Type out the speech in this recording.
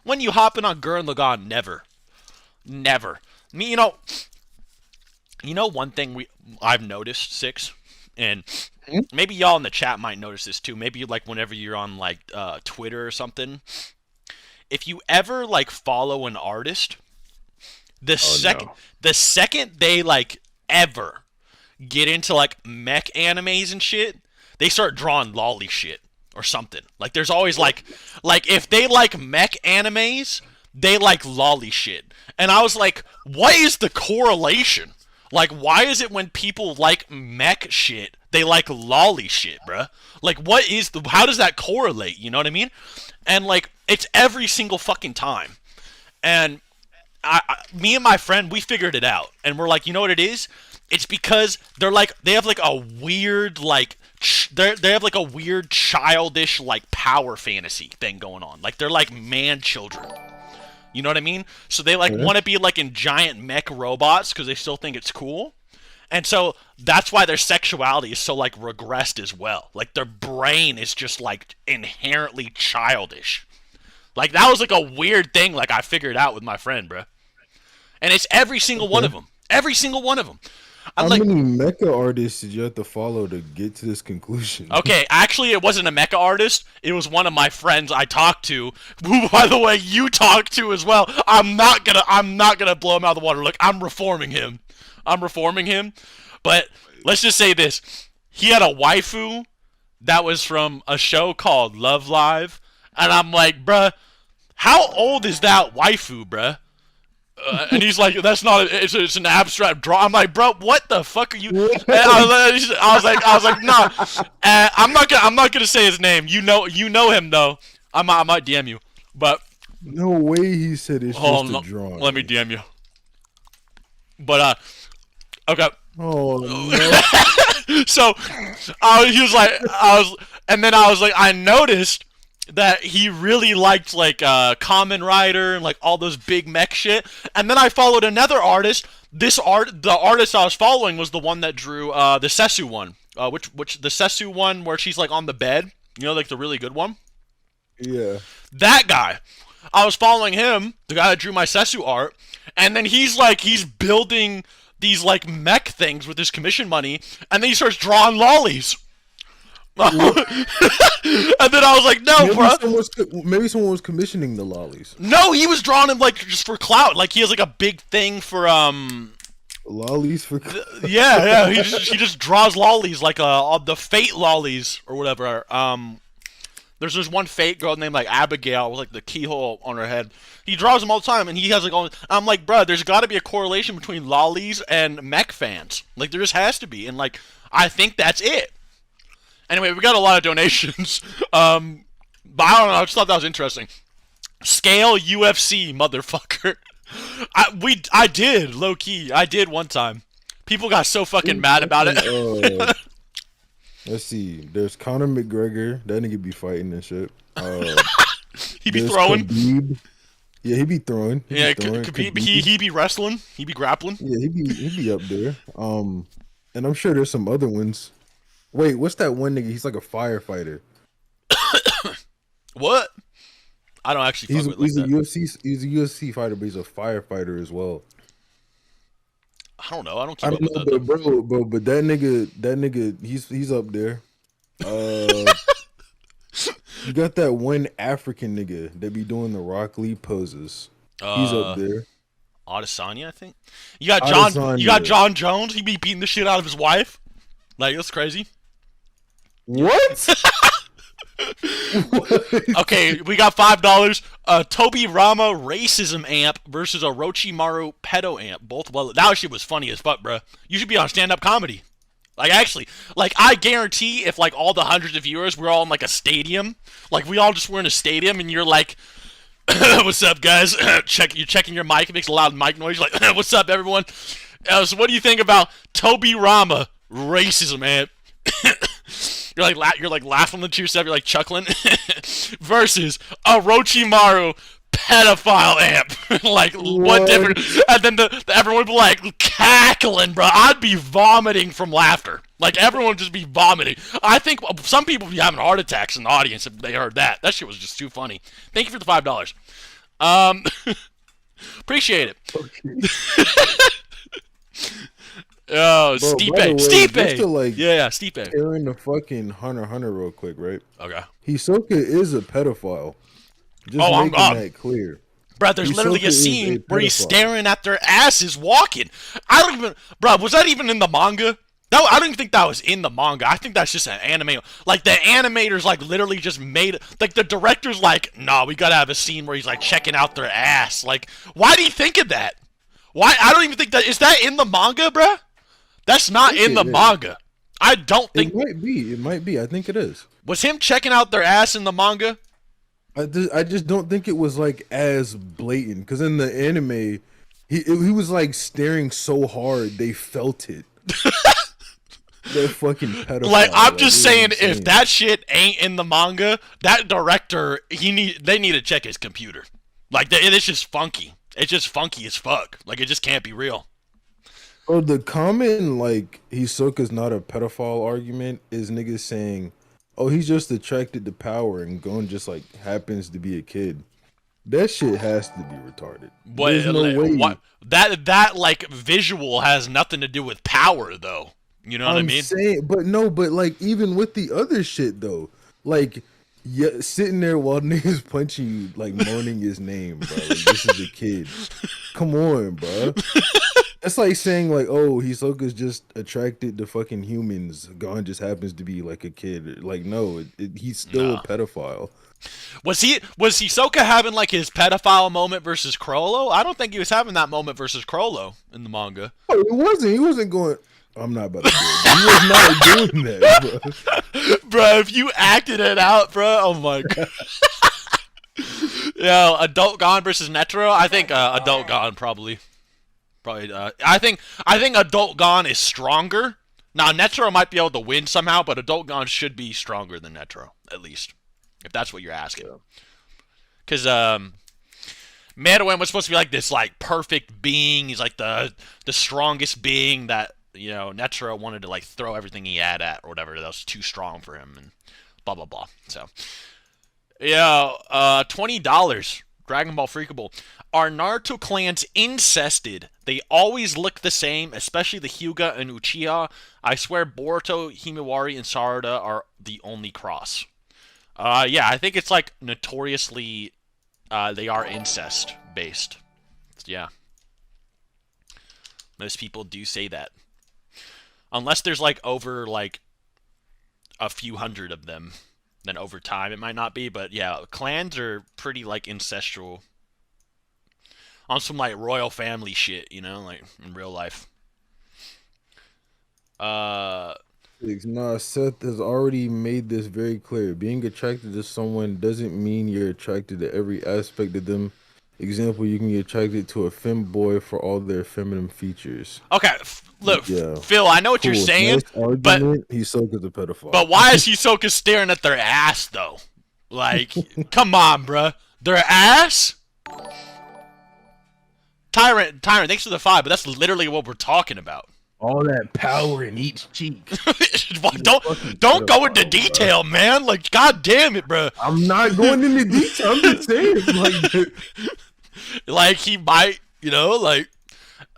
When you hopping on Gurren Lagann, never, never. Me, one thing I've noticed, Six, and Hmm? maybe y'all in the chat might notice this too. Maybe like whenever you're on like Twitter or something, if you ever like follow an artist, the Oh second no. the second they like ever get into like mech animes and shit, they start drawing lolly shit or something. Like there's always like if they like mech animes, they like lolly shit. And I was like, what is the correlation? Like why is it when people like mech shit, they like lolly shit, bruh? Like what is the how does that correlate? You know what I mean? And like it's every single fucking time. And me and my friend, we figured it out, and we're like, you know what it is? It's because they have like a weird they have like a weird childish like power fantasy thing going on. Like they're like man children. You know what I mean? So they like Yeah. want to be like in giant mech robots because they still think it's cool. And so that's why their sexuality is so like regressed as well. Like their brain is just like inherently childish. Like that was like a weird thing like I figured out with my friend, bro. And it's every single one of Okay. them. Every single one of them. I'm How like, many mecha artists did you have to follow to get to this conclusion? okay, actually, it wasn't a mecha artist. It was one of my friends I talked to, who, by the way, you talked to as well. I'm not gonna blow him out of the water. Look, I'm reforming him. I'm reforming him. But let's just say this: he had a waifu that was from a show called Love Live, and I'm like, bruh, how old is that waifu, bruh? And he's like, "That's not. It's an abstract draw." I'm like, "Bro, what the fuck are you?" And I was like, "Nah." I'm not gonna say his name. You know him though. I might DM you, but No way he said it's hold just a on, let me drawing. DM you. But okay. Oh no. So, he was like, and then I was like, I noticed that he really liked like Kamen Rider and like all those big mech shit. And then I followed another artist. The artist I was following was the one that drew the Sesu one, which the Sesu one where she's like on the bed. You know, like the really good one. Yeah. That guy. I was following him, the guy that drew my Sesu art, and then he's building these like mech things with his commission money, and then he starts drawing lollies. And What? then I was like, no, bro. Maybe someone was commissioning the lollies. No, he was drawing him like just for clout. Like he has like a big thing for Lollies for yeah. He just draws lollies like the fate lollies or whatever. There's this one fate girl named like Abigail with like the keyhole on her head. He draws them all the time, and he has like all. I'm like, bro, there's got to be a correlation between lollies and mech fans. Like there just has to be, and like I think that's it. Anyway, we got a lot of donations. But I don't know. I just thought that was interesting. Scale UFC, motherfucker. I did low key. I did one time. People got so fucking mad about it. let's see. There's Conor McGregor. That nigga be fighting and shit. He be There's throwing. Khabib. Yeah, he be throwing. He be Yeah, throwing. he be wrestling. He be grappling. Yeah, he be up there. And I'm sure there's some other ones. Wait, what's that one nigga? He's like a firefighter. What? I don't actually fuck He's with it like he's a that. UFC fighter, but he's a firefighter as well. I don't know. I don't I keep up don't with know, that though. but that nigga, he's up there. Uh, you got that one African nigga that be doing the Rock Lee poses. He's up Uh, there. Adesanya, I think. You got John. You got Adesanya. John Jones. He be beating the shit out of his wife. Like that's crazy. What? Okay, we got $5. Toby Rama racism amp versus Orochimaru pedo amp. Both well. That shit was funny as fuck, bro. You should be on stand up comedy. Like actually, like I guarantee if like all the hundreds of viewers were all in like a stadium, like we all just were in a stadium, and you're like, "What's up, guys?" You're checking your mic. It makes a loud mic noise. You're like, "What's up, everyone?" So what do you think about Toby Rama racism amp? You're like laughing to yourself. You're like chuckling. Versus Orochimaru pedophile amp. Like what What? different? And then everyone would be like cackling, bro. I'd be vomiting from laughter. Like everyone would just be vomiting. I think some people would be having heart attacks in the audience if they heard that. That shit was just too funny. Thank you for the $5. Um, appreciate it. Okay. Oh, Bro, Stipe. by the way, just to Stipe. like Yeah, Stipe. tear into fucking Hunter x Hunter real quick, right? Okay. Hisoka is a pedophile. Just Oh, I'm making gone. that clear. Bro, there's literally Hisoka a is scene a where he's pedophile. staring at their asses walking. I don't even, bro. Was that even in the manga? No, I don't even think that was in the manga. I think that's just an anime. Like the animators, like literally just made, like the director's like, nah, we gotta have a scene where he's like checking out their ass. Like, why do you think of that? Why? I don't even think that is that in the manga, bro. That's not in the It is. manga. I don't think It might be. It might be. I think it is. was him checking out their ass in the manga. I just don't think it was like as blatant because in the anime, he was like staring so hard they felt it. They're fucking pedophile. Like I'm Like, just it saying, was if insane. that shit ain't in the manga, that director they need to check his computer. Like it's just funky. It's just funky as fuck. Like it just can't be real. Bro, the common like Hisoka's not a pedophile argument is niggas saying, "Oh, he's just attracted to power and Gon just like happens to be a kid." That shit has to be retarded. There's no way. What that like visual has nothing to do with power though. You know what I I'm mean? saying, but no, but like even with the other shit though, like yeah, sitting there while niggas punching you, like moaning his name, bro. Like, this is a kid. Come on, bro. That's like saying like, oh, Hisoka's just attracted to fucking humans. Gon just happens to be like a kid. Like, no, he's still No. a pedophile. Was Hisoka having like his pedophile moment versus Crollo? I don't think he was having that moment versus Crollo in the manga. Oh, it wasn't. He wasn't going. I'm not about to do it. He was not doing that, bro. Bro, if you acted it out, bro, oh my god. Yo, Adult Gone versus Netro. I think Adult Gone probably. I think Adult Gone is stronger. Now Netro might be able to win somehow, but Adult Gone should be stronger than Netro at least, if that's what you're asking. Because Meruem was supposed to be like this like perfect being. He's like the strongest being that Netro wanted to like throw everything he had at or whatever. That was too strong for him and blah blah blah. So yeah, $20. Dragon Ball Freakable. Are Naruto clans incested? They always look the same, especially the Hyuga and Uchiha. I swear Boruto, Himawari, and Sarada are the only cross. Yeah, I think it's like notoriously they are incest based. Yeah. Most people do say that. Unless there's like over like a few hundred of them, then over time it might not be, but yeah, clans are pretty like incestual. On some like royal family shit, like in real life. Nah, Seth has already made this very clear. Being attracted to someone doesn't mean you're attracted to every aspect of them. Example, you can get attracted to a femboy for all their feminine features. Okay, look, Yeah. Phil, I know what you're Cool. saying, Nice argument. Hisoka's a pedophile. but why is Hisoka staring at their ass though? Like, come on, bruh. Their ass? Tyrant, thanks for the 5, but that's literally what we're talking about. All that power in each cheek. don't go into detail, man. Like, god damn it, bro. I'm not going into detail. I'm just saying, like, Like he might, like